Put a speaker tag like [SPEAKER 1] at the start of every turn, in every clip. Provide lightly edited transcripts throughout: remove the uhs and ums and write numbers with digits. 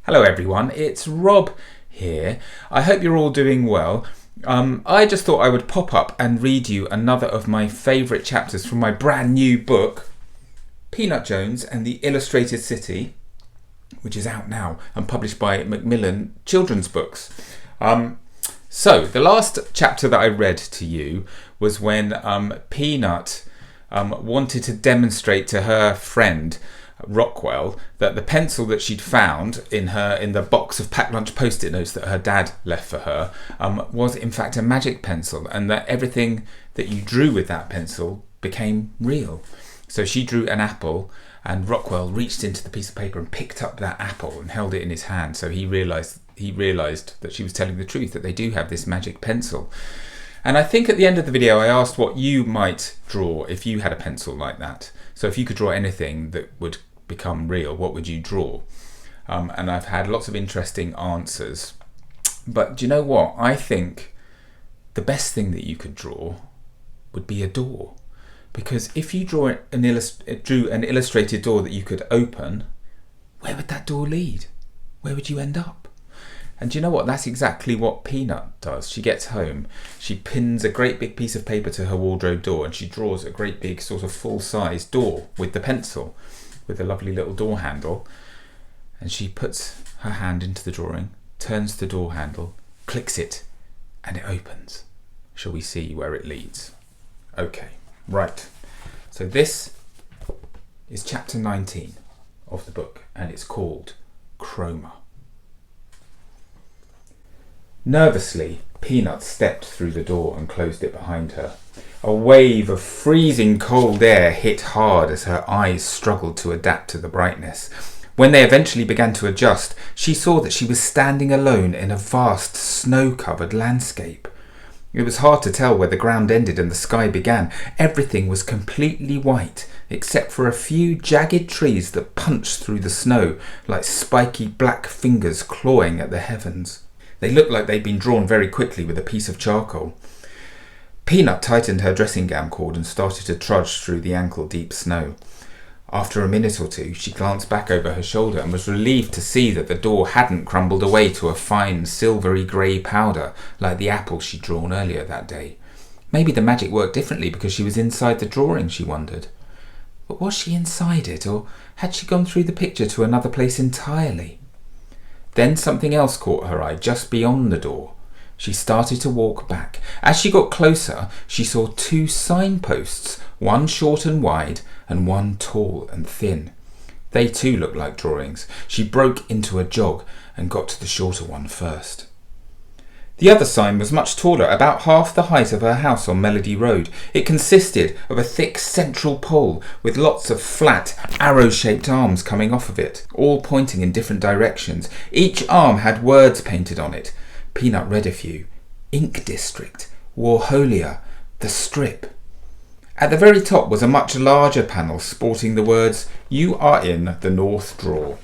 [SPEAKER 1] Hello everyone, it's Rob here. I hope you're all doing well. I just thought I would pop up and read you another of my favourite chapters from my brand new book, Peanut Jones and the Illustrated City, which is out now and published by Macmillan Children's Books. So the last chapter that I read to you was when Peanut wanted to demonstrate to her friend Rockwell that the pencil that she'd found in the box of packed lunch post-it notes that her dad left for her was in fact a magic pencil, and that everything that you drew with that pencil became real. So she drew an apple, and Rockwell reached into the piece of paper and picked up that apple and held it in his hand. So he realized that she was telling the truth, that they do have this magic pencil. And I think at the end of the video I asked what you might draw if you had a pencil like that. So if you could draw anything that would become real, what would you draw? And I've had lots of interesting answers. But do you know what? I think the best thing that you could draw would be a door. Because if you drew an illustrated door that you could open, where would that door lead? Where would you end up? And do you know what? That's exactly what Peanut does. She gets home, she pins a great big piece of paper to her wardrobe door, and she draws a great big sort of full-size door with the pencil, with a lovely little door handle. And she puts her hand into the drawing, turns the door handle, clicks it, and it opens. Shall we see where it leads? Okay, right. So this is chapter 19 of the book, and it's called Chroma. Nervously, Peanut stepped through the door and closed it behind her. A wave of freezing cold air hit hard as her eyes struggled to adapt to the brightness. When they eventually began to adjust, she saw that she was standing alone in a vast snow-covered landscape. It was hard to tell where the ground ended and the sky began. Everything was completely white, except for a few jagged trees that punched through the snow like spiky black fingers clawing at the heavens. They looked like they'd been drawn very quickly with a piece of charcoal. Peanut tightened her dressing gown cord and started to trudge through the ankle-deep snow. After a minute or two, she glanced back over her shoulder and was relieved to see that the door hadn't crumbled away to a fine silvery grey powder like the apple she'd drawn earlier that day. Maybe the magic worked differently because she was inside the drawing, she wondered. But was she inside it, or had she gone through the picture to another place entirely? Then something else caught her eye just beyond the door. She started to walk back. As she got closer, she saw two signposts, one short and wide and one tall and thin. They too looked like drawings. She broke into a jog and got to the shorter one first. The other sign was much taller, about half the height of her house on Melody Road. It consisted of a thick central pole with lots of flat, arrow-shaped arms coming off of it, all pointing in different directions. Each arm had words painted on it. Peanut read a few. Ink District, Warholia, The Strip. At the very top was a much larger panel sporting the words, You are in the North Drawer.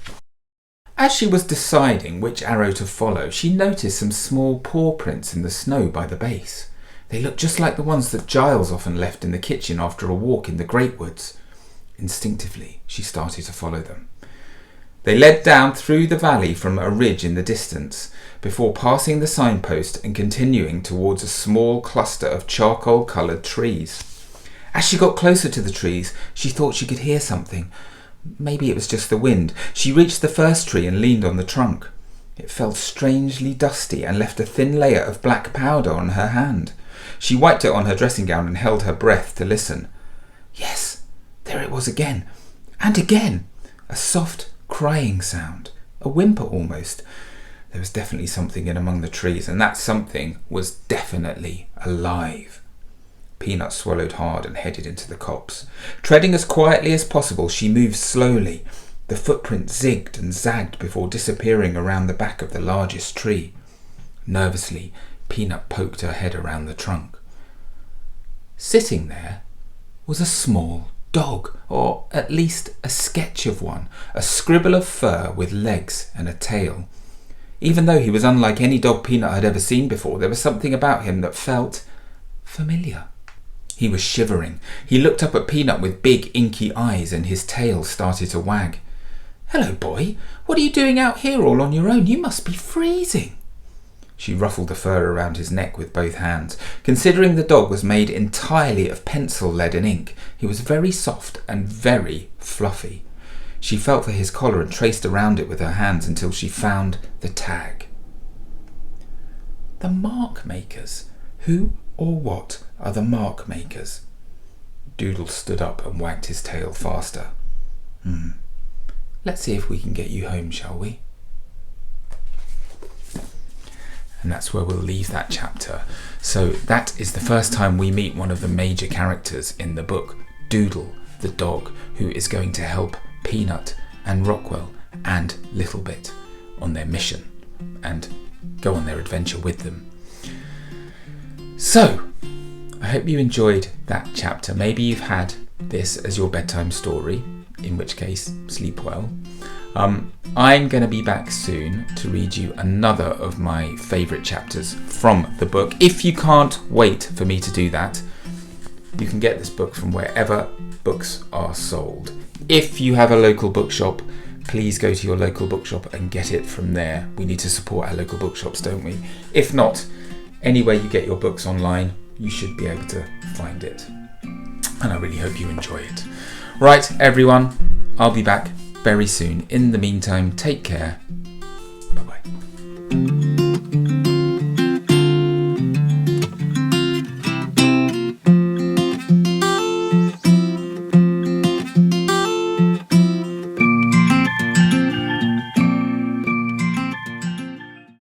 [SPEAKER 1] As she was deciding which arrow to follow, she noticed some small paw prints in the snow by the base. They looked just like the ones that Giles often left in the kitchen after a walk in the Great Woods. Instinctively, she started to follow them. They led down through the valley from a ridge in the distance, before passing the signpost and continuing towards a small cluster of charcoal-coloured trees. As she got closer to the trees, she thought she could hear something. Maybe it was just the wind. She reached the first tree and leaned on the trunk. It felt strangely dusty and left a thin layer of black powder on her hand. She wiped it on her dressing gown and held her breath to listen. Yes, there it was again. And again. A soft crying sound. A whimper almost. There was definitely something in among the trees, and that something was definitely alive. Peanut swallowed hard and headed into the copse. Treading as quietly as possible, she moved slowly. The footprint zigged and zagged before disappearing around the back of the largest tree. Nervously, Peanut poked her head around the trunk. Sitting there was a small dog, or at least a sketch of one, a scribble of fur with legs and a tail. Even though he was unlike any dog Peanut had ever seen before, there was something about him that felt familiar. He was shivering. He looked up at Peanut with big, inky eyes, and his tail started to wag. "Hello, boy. What are you doing out here all on your own? You must be freezing." She ruffled the fur around his neck with both hands. Considering the dog was made entirely of pencil lead and ink, he was very soft and very fluffy. She felt for his collar and traced around it with her hands until she found the tag. The mark makers. Who or what are the mark makers? Doodle stood up and wagged his tail faster. Let's see if we can get you home, shall we? And that's where we'll leave that chapter. So that is the first time we meet one of the major characters in the book, Doodle, the dog, who is going to help Peanut and Rockwell and Littlebit on their mission and go on their adventure with them. So, I hope you enjoyed that chapter. Maybe you've had this as your bedtime story, in which case, sleep well. I'm going to be back soon to read you another of my favourite chapters from the book. If you can't wait for me to do that, you can get this book from wherever books are sold. If you have a local bookshop, please go to your local bookshop and get it from there. We need to support our local bookshops, don't we? If not, anywhere you get your books online, you should be able to find it. And I really hope you enjoy it. Right, everyone, I'll be back very soon. In the meantime, take care